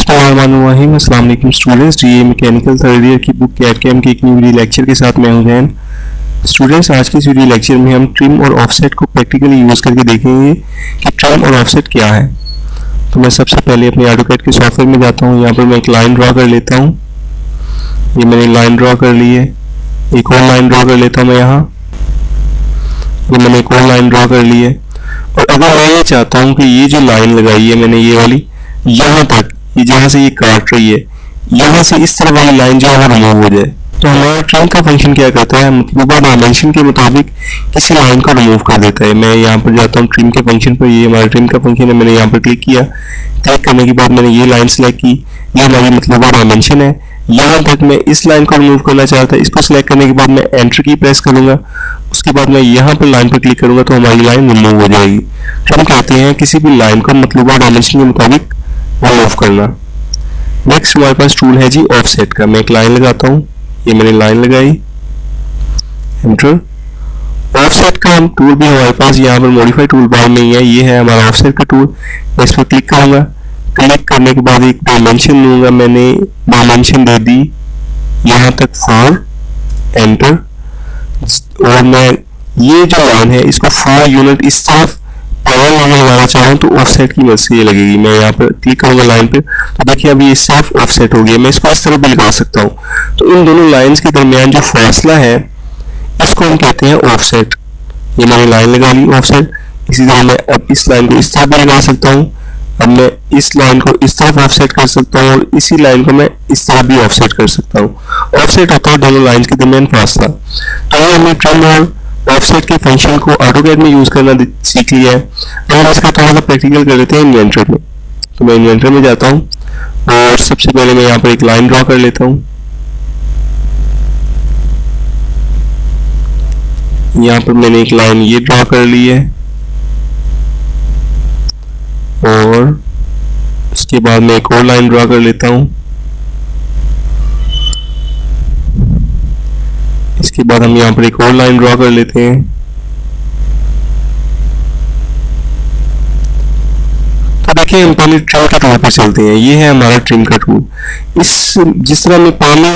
बिस्मिल्लाहिर्रहमानिर्रहीम। अस्सलाम वालेकुम students, DAE mechanical third year की बुक कैड के एक न्यू वीडियो लेक्चर के साथ मैं हूं जैन। स्टूडेंट्स, आज के इस वीडियो लेक्चर में हम ट्रिम और ऑफसेट को प्रैक्टिकली यूज़ करके देखेंगे कि ट्रिम और ऑफसेट क्या है। तो मैं सबसे पहले अपने ऑटोकैड के सॉफ्टवेयर में जाता हूँ। यहाँ पर मैं एक लाइन ड्रा कर लेता हूँ। ये मैंने लाइन ड्रा कर ली है। एक और लाइन ड्रा कर लेता हूँ मैं यहाँ। ये मैंने एक और लाइन ड्रा कर ली है। और अगर मैं ये चाहता हूँ कि ये जो लाइन लगाई है मैंने ये वाली, यहाँ तक, ये जहाँ से ये काट रही है, यहाँ से इस तरह वाली लाइन जो है रिमूव हो जाए, तो हमारा ट्रिम का फंक्शन क्या करता है, मतलूबा डायमेंशन के मुताबिक किसी लाइन को रिमूव कर देता है। मैं यहाँ पर जाता हूँ ट्रिम के फंक्शन पर। ये हमारा ट्रिम का फंक्शन है। मैंने यहाँ पर क्लिक किया। क्लिक करने के बाद मैंने ये लाइन सेलेक्ट की। ये हमारी मतलूबा डायमेंशन है। यहाँ तक मैं इस लाइन को रिमूव करना चाहता। इसको सिलेक्ट करने के बाद मैं एंटर की प्रेस करूंगा। उसके बाद मैं यहाँ पर लाइन पर क्लिक करूंगा तो हमारी लाइन रिमूव हो जाएगी। तो हम कहते हैं किसी भी लाइन को मतलूबा डायमेंशन के मुताबिक रिमूव करना। नेक्स्ट हमारे पास टूल है जी ऑफसेट का। मैं एक लाइन लगाता हूँ। ये मैंने लाइन लगाई, एंटर। ऑफसेट का हम टूल भी हमारे पास यहाँ पर मॉडिफाई टूल बार में ही है। ये है हमारा ऑफसेट का टूल। मैं इस पर क्लिक करूंगा। क्लिक करने के बाद एक डायमेंशन लूंगा। मैंने डायमेंशन दे दी यहाँ तक 4, एंटर। और मैं ये जो लाइन है इसको 4 यूनिट इस तरफ पैरेलल लगाना चाहूँ तो ऑफसेट की मदद से ये लगेगी। मैं यहाँ पर क्लिक करूंगा लाइन पे, तो देखिए अभी ये सिर्फ ऑफसेट हो गया। मैं इसको इस तरफ भी लगा सकता हूँ। तो इन दोनों लाइंस के दरमियान जो फासला है इसको हम कहते हैं ऑफसेट। ये मैंने लाइन लगा ली ऑफसेट। इसी तरह मैं अब इस लाइन को इस तरफ भी लगा सकता हूँ। अब मैं इस लाइन को इस तरफ ऑफसेट कर सकता हूँ और इसी लाइन को मैं इस तरफ भी ऑफसेट कर सकता हूँ। ऑफसेट होता है दोनों लाइंस के दरमियान फासला। तो ये हमने ट्रिम और ऑफसेट के फंक्शन को ऑटोकैड में यूज करना सीख लिया है। अब हम इसका थोड़ा सा प्रैक्टिकल कर लेते हैं इन्वेंटर में। तो मैं इन्वेंटर में जाता हूँ और सबसे पहले मैं यहाँ पर एक लाइन ड्रॉ कर लेता हूँ। यहाँ पर मैंने एक लाइन ये ड्रॉ कर ली है और उसके बाद मैं एक और लाइन ड्रॉ कर लेता हूँ। इसके बाद हम यहाँ पर एक और लाइन ड्रॉ कर लेते हैं। तो देखिए हम पहले ट्रिम के टूल पर चलते हैं। ये है हमारा ट्रिम का टूल। जिस तरह मैं पहले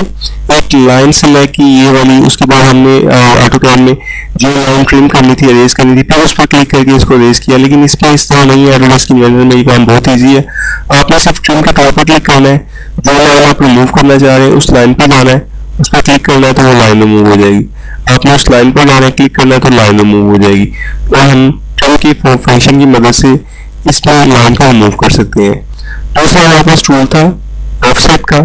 एक लाइन सेलेक्ट की ये वाली, उसके बाद हमने ऑटोकैड में जो लाइन ट्रिम करनी थी, अरेज करनी थी, फिर उस पर क्लिक करके इसको अरेज किया। लेकिन इस पर इस तरह नहीं है। ऑटोडेस्क इन्वेंटर में ये काम बहुत ईजी है। आपने सिर्फ ट्रिम के टूल पर क्लिक करना है। जो लाइन आप रिमूव करना चाह रहे हैं उस लाइन पर जाना है, उस पर क्लिक करना है तो वो लाइन रिमूव हो जाएगी। आपने उस लाइन पर जाना है, क्लिक करना है तो लाइन रिमूव हो जाएगी। और हम ट्रिम के फंक्शन की मदद से इसमें लाइन को रिमूव कर सकते हैं। दूसरा हमारे पास टूल था ऑफसेट का।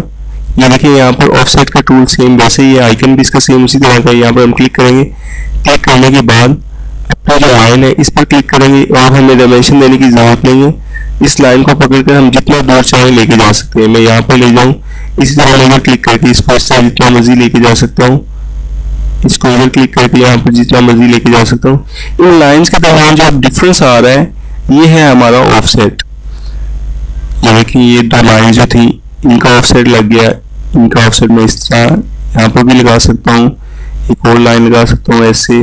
ये देखिए यहाँ पर ऑफसेट का टूल सेम वैसे ही आइकन भी इसका सेम उसी तरह का। यहाँ पर हम क्लिक करेंगे। क्लिक करने के बाद अपनी जो लाइन है इस पर क्लिक करेंगे और हमें डायमेंशन देने की जरूरत नहीं है। इस लाइन को पकड़कर हम जितना दूर चाहें लेके जा सकते हैं। मैं यहाँ पर ले जाऊँ, इसी तरह लेकर क्लिक करके इसको इस तरह जितना मर्जी लेके जा सकता हूँ। इसको इधर क्लिक करके यहाँ पर जितना मर्जी लेके जा सकता हूँ। इन लाइंस के दरमियान जो डिफरेंस आ रहा है ये है हमारा ऑफसेट। ये देखिए ये दो लाइन जो थी इनका ऑफसेट लग गया। इनका ऑफसेट मैं इस तरह यहाँ पर भी लगा सकता हूँ। एक और लाइन लगा सकता हूँ ऐसे।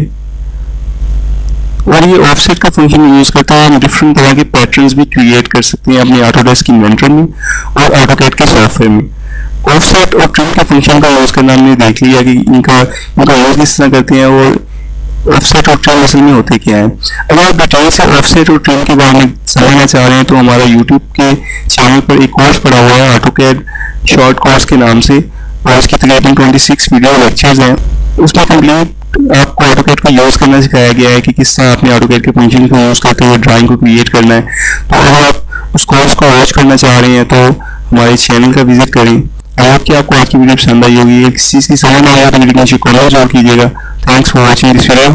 और ये ऑफसेट का फंक्शन यूज करता है। हम डिफरेंट तरह के पैटर्न्स भी क्रिएट कर सकते हैं अपने ऑटोडेस्क इन्वेंटर में और ऑटोकैड के सॉफ्टवेयर में। ऑफसेट और ट्रिम के फंक्शन का यूज करना हमने देख लिया कि इनका यूज किस तरह करते हैं और ऑफसेट और ट्रिम असल में होते क्या है। अगर आप डिटेल से ऑफसेट और ट्रिम के बारे में समझना चाह रहे हैं तो हमारा यूट्यूब के चैनल पर एक कोर्स पड़ा हुआ है ऑटोकैड शॉर्ट कोर्स के नाम से, और उसकी तकरीबन 26 वीडियो लेक्चर्स हैं। उसमें कंप्लीट आपको ऑटोकैड को यूज करना सिखाया गया है कि किस तरह अपने ऑटोकैड के फंक्शन को यूज करते हुए ड्राइंग को क्रिएट करना है। तो अगर आप उस कोर्स को वॉच करना चाह रहे हैं तो हमारे चैनल का विजिट करें। अगर आपको आज की वीडियो पसंद आई होगी, किसी चीज़ की समझ नहीं आया तो वीडियो को कमेंट जरूर कीजिएगा। Thanks for watching this video.